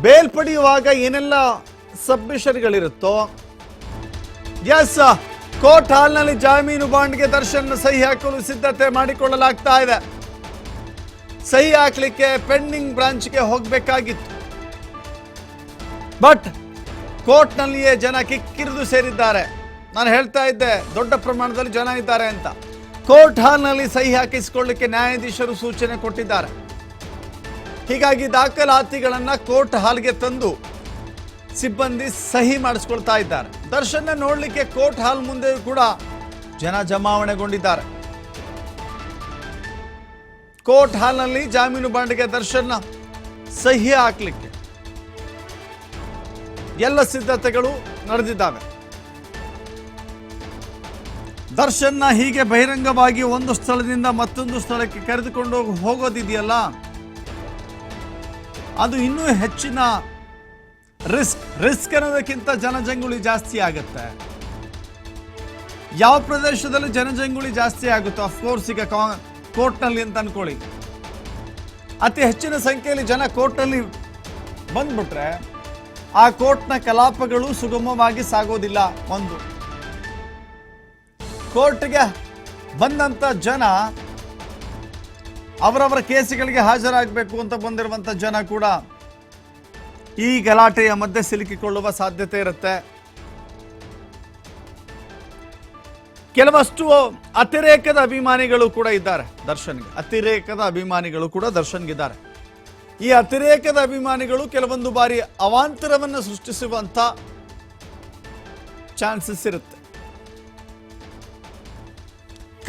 Bale ಪಡೆಯುವಾಗ ಏನೆಲ್ಲ ಸಬ್ಮಿಷನ್ಗಳಿರುತ್ತೋ, S, court ಹಾಲ್ನಲ್ಲಿ ಜಾಮೀನು ಬಾಂಡ್ಗೆ ದರ್ಶನ್ ಸಹಿ ಹಾಕಲು ಸಿದ್ಧತೆ ಮಾಡಿಕೊಳ್ಳಲಾಗ್ತಾ ಇದೆ. ಸಹಿ ಹಾಕಲಿಕ್ಕೆ ಪೆಂಡಿಂಗ್ ಬ್ರಾಂಚ್ಗೆ ಹೋಗಬೇಕಾಗಿತ್ತು. ಬಟ್ ಕೋರ್ಟ್ನಲ್ಲಿಯೇ ಜನ ಕಿಕ್ಕಿರಿದು ಸೇರಿದ್ದಾರೆ. ನಾನು ಹೇಳ್ತಾ ಇದ್ದೆ ದೊಡ್ಡ ಪ್ರಮಾಣದಲ್ಲಿ ಜನ ಇದ್ದಾರೆ ಅಂತ. ಕೋರ್ಟ್ ಹಾಲ್ನಲ್ಲಿ ಸಹಿ ಹಾಕಿಸಿಕೊಳ್ಳಲಿಕ್ಕೆ ನ್ಯಾಯಾಧೀಶರು ಸೂಚನೆ ಕೊಟ್ಟಿದ್ದಾರೆ. ಹೀಗಾಗಿ ದಾಖಲಾತಿಗಳನ್ನು ಕೋರ್ಟ್ ಹಾಲ್ಗೆ ತಂದು ಸಿಬ್ಬಂದಿ ಸಹಿ ಮಾಡಿಸ್ಕೊಳ್ತಾ ಇದ್ದಾರೆ. ದರ್ಶನ ನೋಡಲಿಕ್ಕೆ ಕೋರ್ಟ್ ಹಾಲ್ ಮುಂದೆ ಕೂಡ ಜನ ಜಮಾವಣೆಗೊಂಡಿದ್ದಾರೆ. ಕೋರ್ಟ್ ಹಾಲ್ನಲ್ಲಿ ಜಾಮೀನು ಬಾಂಡ್ಗೆ ದರ್ಶನ್ ಸಹಿ ಹಾಕಲಿಕ್ಕೆ ಎಲ್ಲ ಸಿದ್ಧತೆಗಳು ನಡೆದಿದ್ದಾವೆ. ದರ್ಶನ್ನ ಹೀಗೆ ಬಹಿರಂಗವಾಗಿ ಒಂದು ಸ್ಥಳದಿಂದ ಮತ್ತೊಂದು ಸ್ಥಳಕ್ಕೆ ಕರೆದುಕೊಂಡು ಹೋಗೋದಿದೆಯಲ್ಲ, ಅದು ಇನ್ನೂ ಹೆಚ್ಚಿನ ರಿಸ್ಕ್ ಅನ್ನೋದಕ್ಕಿಂತ ಜನಜಂಗುಳಿ ಜಾಸ್ತಿ ಆಗುತ್ತೆ. ಯಾವ ಪ್ರದೇಶದಲ್ಲಿ ಜನಜಂಗುಳಿ ಜಾಸ್ತಿ ಆಗುತ್ತೋ, ಅಫ್ಕೋರ್ಸ್ ಈಗ ಕೋರ್ಟ್ನಲ್ಲಿ ಅಂತ ಅನ್ಕೊಳ್ಳಿ, ಅತಿ ಹೆಚ್ಚಿನ ಸಂಖ್ಯೆಯಲ್ಲಿ ಜನ ಕೋರ್ಟ್ನಲ್ಲಿ ಬಂದ್ಬಿಟ್ರೆ ಆ ಕೋರ್ಟ್ನ ಕಲಾಪಗಳು ಸುಗಮವಾಗಿ ಸಾಗೋದಿಲ್ಲ. ಒಂದು, ಕೋರ್ಟ್ಗೆ ಬಂದಂತ ಜನ ಅವರವರ ಕೇಸುಗಳಿಗೆ ಹಾಜರಾಗಬೇಕು ಅಂತ ಬಂದಿರುವಂಥ ಜನ ಕೂಡ ಈ ಗಲಾಟೆಯ ಮಧ್ಯೆ ಸಿಲುಕಿಕೊಳ್ಳುವ ಸಾಧ್ಯತೆ ಇರುತ್ತೆ. ಕೆಲವಷ್ಟು ಅತಿರೇಕದ ಅಭಿಮಾನಿಗಳು ಕೂಡ ಇದ್ದಾರೆ ದರ್ಶನ್ಗೆ. ಅತಿರೇಕದ ಅಭಿಮಾನಿಗಳು ಕೂಡ ದರ್ಶನ್ಗಿದ್ದಾರೆ. ಈ ಅತಿರೇಕದ ಅಭಿಮಾನಿಗಳು ಕೆಲವೊಂದು ಬಾರಿ ಅವಾಂತರವನ್ನು ಸೃಷ್ಟಿಸುವಂತ ಚಾನ್ಸಸ್ ಇರುತ್ತೆ.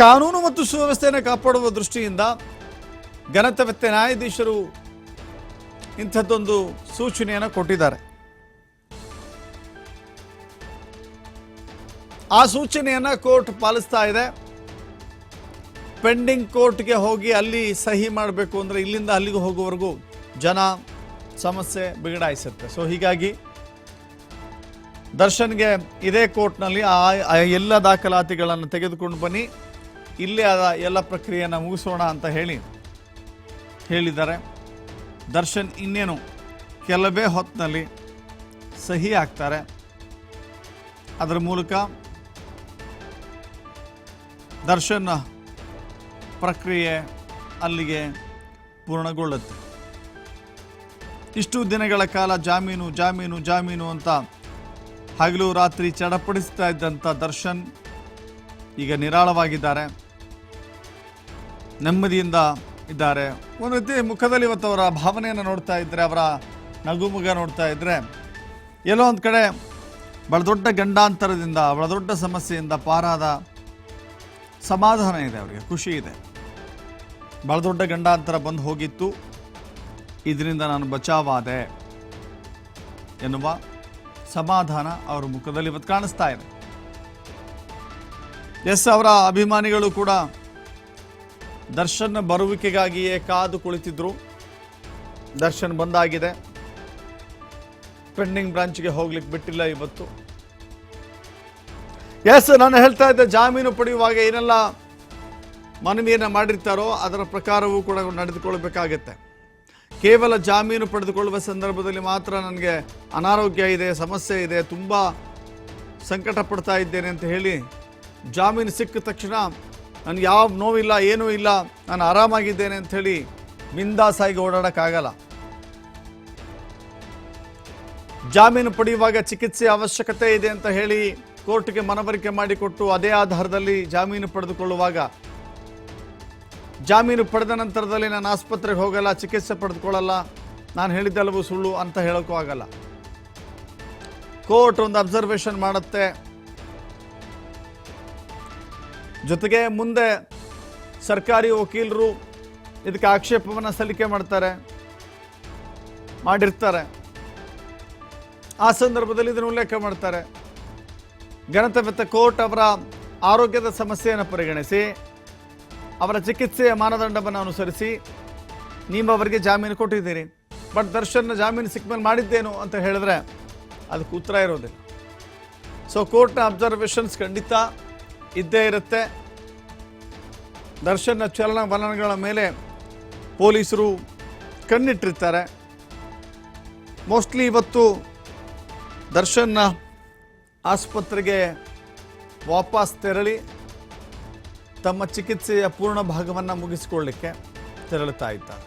ಕಾನೂನು ಮತ್ತು ಸುವ್ಯವಸ್ಥೆಯನ್ನು ಕಾಪಾಡುವ ದೃಷ್ಟಿಯಿಂದ ಘನತೆವೆತ್ತ ನ್ಯಾಯಾಧೀಶರು ಇಂಥದ್ದೊಂದು ಸೂಚನೆಯನ್ನು ಕೊಟ್ಟಿದ್ದಾರೆ. ಆ ಸೂಚನೆಯನ್ನು ಕೋರ್ಟ್ ಪಾಲಿಸ್ತಾ ಇದೆ. ಪೆಂಡಿಂಗ್ ಕೋರ್ಟ್ಗೆ ಹೋಗಿ ಅಲ್ಲಿ ಸಹಿ ಮಾಡಬೇಕು ಅಂದರೆ ಇಲ್ಲಿಂದ ಅಲ್ಲಿಗೆ ಹೋಗುವವರೆಗೂ ಜನ ಸಮಸ್ಯೆ ಬಿಗಡಾಯಿಸುತ್ತೆ. ಸೊ ಹೀಗಾಗಿ ದರ್ಶನ್ಗೆ ಇದೇ ಕೋರ್ಟ್ನಲ್ಲಿ ಆ ಎಲ್ಲ ದಾಖಲಾತಿಗಳನ್ನು ತೆಗೆದುಕೊಂಡು ಬನ್ನಿ, ಇಲ್ಲೇ ಎಲ್ಲ ಪ್ರಕ್ರಿಯೆಯನ್ನು ಮುಗಿಸೋಣ ಅಂತ ಹೇಳಿದ್ದಾರೆ. ದರ್ಶನ್ ಇನ್ನೇನು ಕೆಲವೇ ಹೊತ್ತಿನಲ್ಲಿ ಸಹಿ ಹಾಕ್ತಾರೆ. ಅದರ ಮೂಲಕ ದರ್ಶನ್ ಪ್ರಕ್ರಿಯೆ ಅಲ್ಲಿಗೆ ಪೂರ್ಣಗೊಳ್ಳುತ್ತೆ. ಇಷ್ಟು ದಿನಗಳ ಕಾಲ ಜಾಮೀನು ಜಾಮೀನು ಜಾಮೀನು ಅಂತ ಹಗಲು ರಾತ್ರಿ ಚಡಪಡಿಸ್ತಾ ಇದ್ದಂಥ ದರ್ಶನ್ ಈಗ ನಿರಾಳವಾಗಿದ್ದಾರೆ, ನೆಮ್ಮದಿಯಿಂದ ಇದ್ದಾರೆ. ಒಂದು ರೀತಿ ಮುಖದಲ್ಲಿ ಇವತ್ತು ಅವರ ಭಾವನೆಯನ್ನು ನೋಡ್ತಾ ಇದ್ದರೆ, ಅವರ ನಗುಮುಗ ನೋಡ್ತಾ ಇದ್ದರೆ ಎಲ್ಲೋ ಒಂದು ಕಡೆ ಬಹಳ ದೊಡ್ಡ ಗಂಡಾಂತರದಿಂದ, ಬಹಳ ದೊಡ್ಡ ಸಮಸ್ಯೆಯಿಂದ ಪಾರಾದ ಸಮಾಧಾನ ಇದೆ, ಅವರಿಗೆ ಖುಷಿ ಇದೆ. ಬಹಳ ದೊಡ್ಡ ಗಂಡಾಂತರ ಬಂದು ಹೋಗಿತ್ತು, ಇದರಿಂದ ನಾನು ಬಚಾವಾದೆ ಎನ್ನುವ ಸಮಾಧಾನ ಅವರ ಮುಖದಲ್ಲಿ ಇವತ್ತು ಕಾಣಿಸ್ತಾ ಇದೆ. ಎಸ್, ಅವರ ಅಭಿಮಾನಿಗಳು ಕೂಡ ದರ್ಶನ್ ಬರುವಿಕೆಗಾಗಿಯೇ ಕಾದು ಕುಳಿತಿದ್ರು. ದರ್ಶನ್ ಬಂದಾಗಿದೆ, ಪೆಂಡಿಂಗ್ ಬ್ರಾಂಚ್ಗೆ ಹೋಗ್ಲಿಕ್ಕೆ ಬಿಟ್ಟಿಲ್ಲ ಇವತ್ತು. ಎಸ್, ನಾನು ಹೇಳ್ತಾ ಇದ್ದೆ, ಜಾಮೀನು ಪಡೆಯುವಾಗ ಏನೆಲ್ಲ ಮನವಿಯನ್ನು ಮಾಡಿರ್ತಾರೋ ಅದರ ಪ್ರಕಾರವೂ ಕೂಡ ನಡೆದುಕೊಳ್ಬೇಕಾಗತ್ತೆ. ಕೇವಲ ಜಾಮೀನು ಪಡೆದುಕೊಳ್ಳುವ ಸಂದರ್ಭದಲ್ಲಿ ಮಾತ್ರ ನನಗೆ ಅನಾರೋಗ್ಯ ಇದೆ, ಸಮಸ್ಯೆ ಇದೆ, ತುಂಬ ಸಂಕಟ ಪಡ್ತಾ ಇದ್ದೇನೆ ಅಂತ ಹೇಳಿ ಜಾಮೀನು ಸಿಕ್ಕ ತಕ್ಷಣ ನನಗೆ ಯಾವ ನೋವಿಲ್ಲ, ಏನೂ ಇಲ್ಲ, ನಾನು ಆರಾಮಾಗಿದ್ದೇನೆ ಅಂಥೇಳಿ ಬಿಂದಾಸಾಗಿ ಓಡಾಡೋಕ್ಕಾಗಲ್ಲ. ಜಾಮೀನು ಪಡೆಯುವಾಗ ಚಿಕಿತ್ಸೆ ಅವಶ್ಯಕತೆ ಇದೆ ಅಂತ ಹೇಳಿ ಕೋರ್ಟ್ಗೆ ಮನವರಿಕೆ ಮಾಡಿಕೊಟ್ಟು ಅದೇ ಆಧಾರದಲ್ಲಿ ಜಾಮೀನು ಪಡೆದುಕೊಳ್ಳುವಾಗ, ಜಾಮೀನು ಪಡೆದ ನಂತರದಲ್ಲಿ ನಾನು ಆಸ್ಪತ್ರೆಗೆ ಹೋಗಲ್ಲ, ಚಿಕಿತ್ಸೆ ಪಡೆದುಕೊಳ್ಳಲ್ಲ, ನಾನು ಹೇಳಿದ್ದೆಲ್ಲವೂ ಸುಳ್ಳು ಅಂತ ಹೇಳೋಕ್ಕೂ ಆಗಲ್ಲ. ಕೋರ್ಟ್ ಒಂದು ಅಬ್ಸರ್ವೇಷನ್ ಮಾಡುತ್ತೆ. ಜೊತೆಗೆ ಮುಂದೆ ಸರ್ಕಾರಿ ವಕೀಲರು ಇದಕ್ಕೆ ಆಕ್ಷೇಪವನ್ನು ಸಲ್ಲಿಕೆ ಮಾಡಿರ್ತಾರೆ. ಆ ಸಂದರ್ಭದಲ್ಲಿ ಇದನ್ನು ಉಲ್ಲೇಖ ಮಾಡ್ತಾರೆ. ಘನತೆವೆತ್ತ ಕೋರ್ಟ್ ಅವರ ಆರೋಗ್ಯದ ಸಮಸ್ಯೆಯನ್ನು ಪರಿಗಣಿಸಿ, ಅವರ ಚಿಕಿತ್ಸೆಯ ಮಾನದಂಡವನ್ನು ಅನುಸರಿಸಿ ನೀವು ಅವರಿಗೆ ಜಾಮೀನು ಕೊಟ್ಟಿದ್ದೀರಿ. ಬಟ್ ದರ್ಶನ್ ಜಾಮೀನು ಸಿಕ್ಕ ಮೇಲೆ ಮಾಡಿದ್ದೇನು ಅಂತ ಹೇಳಿದ್ರೆ ಅದಕ್ಕೆ ಉತ್ತರ ಇರೋದಿಲ್ಲ. ಸೊ ಕೋರ್ಟ್ನ ಅಬ್ಸರ್ವೇಷನ್ಸ್ ಖಂಡಿತ ಇದ್ದೇ ಇರುತ್ತೆ. ದರ್ಶನ್ನ ಚಲನವಲನಗಳ ಮೇಲೆ ಪೊಲೀಸರು ಕಣ್ಣಿಟ್ಟಿರ್ತಾರೆ. ಮೋಸ್ಟ್ಲಿ ಇವತ್ತು ದರ್ಶನ್ ಆಸ್ಪತ್ರೆಗೆ ವಾಪಸ್ ತೆರಳಿ ತಮ್ಮ ಚಿಕಿತ್ಸೆಯ ಪೂರ್ಣ ಭಾಗವನ್ನು ಮುಗಿಸಿಕೊಳ್ಳಲಿಕ್ಕೆ ತೆರಳುತ್ತಾ ಇದ್ದಾರೆ.